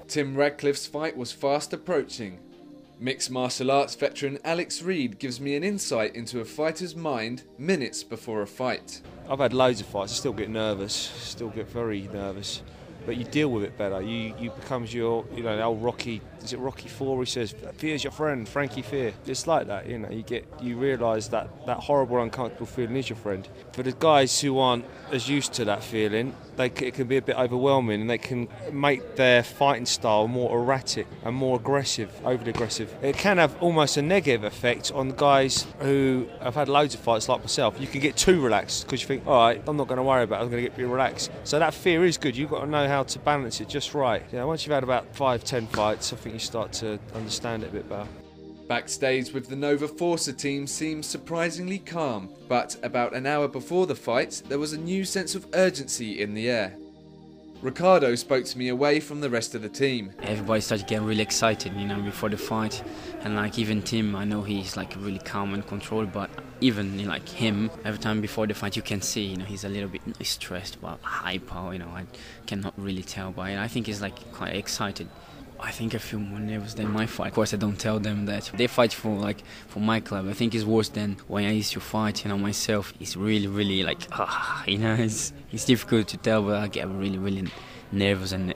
Tim Radcliffe's fight was fast approaching. Mixed martial arts veteran Reid gives me an insight into a fighter's mind minutes before a fight. I've had loads of fights, I still get nervous, still get very nervous. But you deal with it better. You becomes your, the old Rocky, is it Rocky 4? He says, "Fear's your friend, Frankie Fear." It's like that, you realise that horrible, uncomfortable feeling is your friend. For the guys who aren't as used to that feeling, it can be a bit overwhelming, and they can make their fighting style more erratic and more aggressive, overly aggressive. It can have almost a negative effect on guys who have had loads of fights like myself. You can get too relaxed because you think, all right, I'm not going to worry about it, I'm going to get pretty relaxed. So that fear is good. You've got to know how to balance it just right. Once you've had about 5-10 fights, I think you start to understand it a bit better. Backstage with the Nova Forca team seemed surprisingly calm, but about an hour before the fight, there was a new sense of urgency in the air. Ricardo spoke to me away from the rest of the team. Everybody started getting really excited, before the fight. And even Tim, I know he's really calm and controlled, but even him, every time before the fight you can see, he's a little bit stressed, about hyper, I cannot really tell, but I think he's quite excited. I think I feel more nervous than my fight. Of course, I don't tell them that. They fight for my club. I think it's worse than when I used to fight, myself. It's really, really it's difficult to tell, but I get really, really nervous and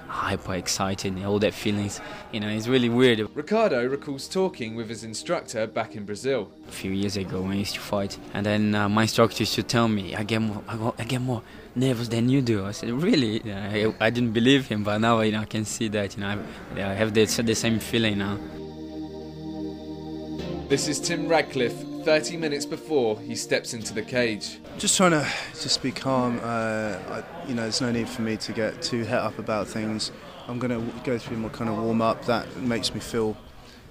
hyper excited and all that feelings. It's really weird. Ricardo recalls talking with his instructor back in Brazil. A few years ago when I used to fight, and then my instructor used to tell me, I get more nervous than you do. I said, really? I didn't believe him, but now I can see that. I have the same feeling now. This is Tim Radcliffe, 30 minutes before he steps into the cage. Just trying to be calm. There's no need for me to get too het up about things. I'm going to go through my kind of warm up. That makes me feel,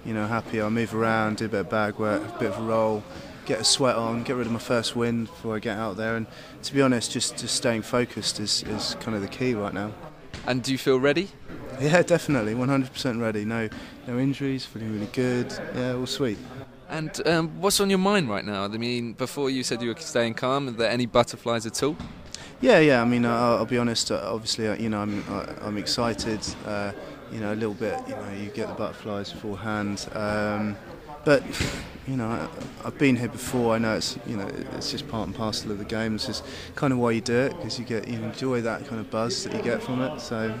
happy. I move around, do a bit of bag work, a bit of a roll, get a sweat on, get rid of my first wind before I get out there. And to be honest, just staying focused is kind of the key right now. And do you feel ready? Yeah, definitely, 100% ready. No injuries, feeling really good. Yeah, all sweet. And what's on your mind right now? I mean, before you said you were staying calm. Are there any butterflies at all? Yeah. I mean, I'll be honest. Obviously, I'm excited. A little bit. You get the butterflies beforehand. But I've been here before. I know it's just part and parcel of the game. This is kind of why you do it, because you enjoy that kind of buzz that you get from it. So.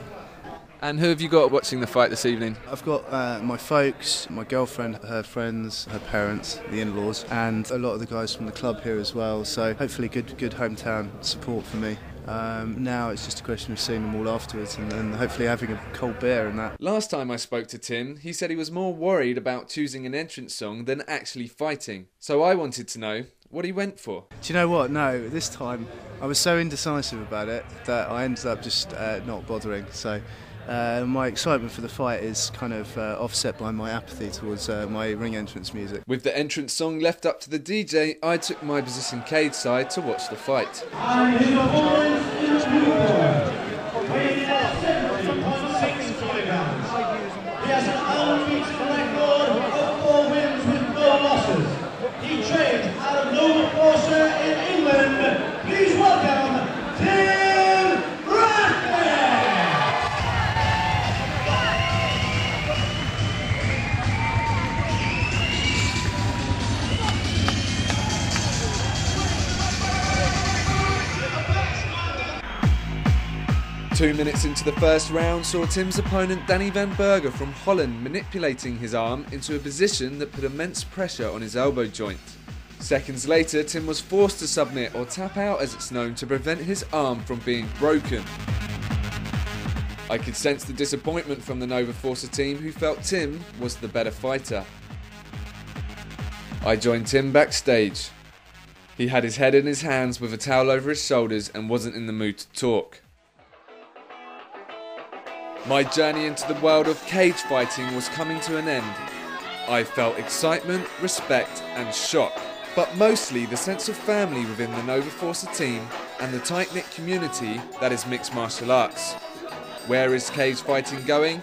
And who have you got watching the fight this evening? I've got my folks, my girlfriend, her friends, her parents, the in-laws, and a lot of the guys from the club here as well. So hopefully good hometown support for me. Now it's just a question of seeing them all afterwards and hopefully having a cold beer and that. Last time I spoke to Tim, he said he was more worried about choosing an entrance song than actually fighting. So I wanted to know what he went for. Do you know what? No, this time I was so indecisive about it that I ended up just not bothering. So my excitement for the fight is kind of offset by my apathy towards my ring entrance music. With the entrance song left up to the DJ, I took my position cage side to watch the fight. And his opponent in the blue corner, weighing at 70.6 kilograms. He has an unbeaten record of 4 wins with no losses. He trained out of Nova Forca in England. Please welcome Tim Radcliffe! 2 minutes into the first round saw Tim's opponent Danny van Berger from Holland manipulating his arm into a position that put immense pressure on his elbow joint. Seconds later, Tim was forced to submit, or tap out as it's known, to prevent his arm from being broken. I could sense the disappointment from the Nova Forca team, who felt Tim was the better fighter. I joined Tim backstage. He had his head in his hands with a towel over his shoulders and wasn't in the mood to talk. My journey into the world of cage fighting was coming to an end. I felt excitement, respect and shock, but mostly the sense of family within the Nova Forca team and the tight-knit community that is mixed martial arts. Where is cage fighting going?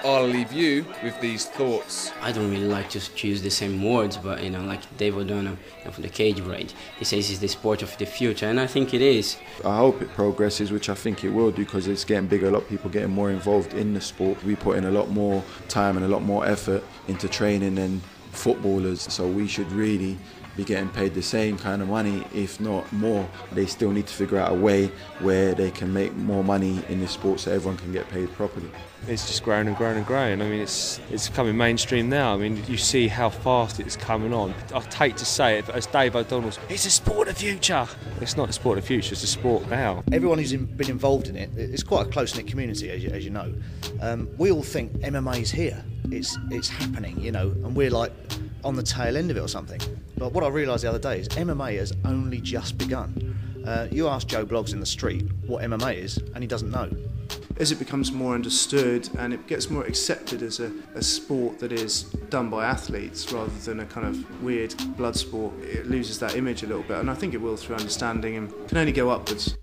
I'll leave you with these thoughts. I don't really like to use the same words, but like Dave O'Donnell for the cage raid, he says it's the sport of the future, and I think it is. I hope it progresses, which I think it will do, because it's getting bigger. A lot of people getting more involved in the sport. We put in a lot more time and a lot more effort into training than footballers, so we should really be getting paid the same kind of money, if not more. They still need to figure out a way where they can make more money in this sport so everyone can get paid properly. It's just growing and growing and growing. I mean, it's becoming mainstream now. I mean, you see how fast it's coming on. I hate to say it, but as Dave O'Donnell's, it's a sport of the future. It's not a sport of the future, it's a sport now. Everyone who's been involved in it, it's quite a close-knit community, as you know. We all think MMA's here. It's happening, and we're like on the tail end of it or something. But what I realised the other day is MMA has only just begun. You ask Joe Bloggs in the street what MMA is, and he doesn't know. As it becomes more understood and it gets more accepted as a sport that is done by athletes rather than a kind of weird blood sport, it loses that image a little bit, and I think it will through understanding and can only go upwards.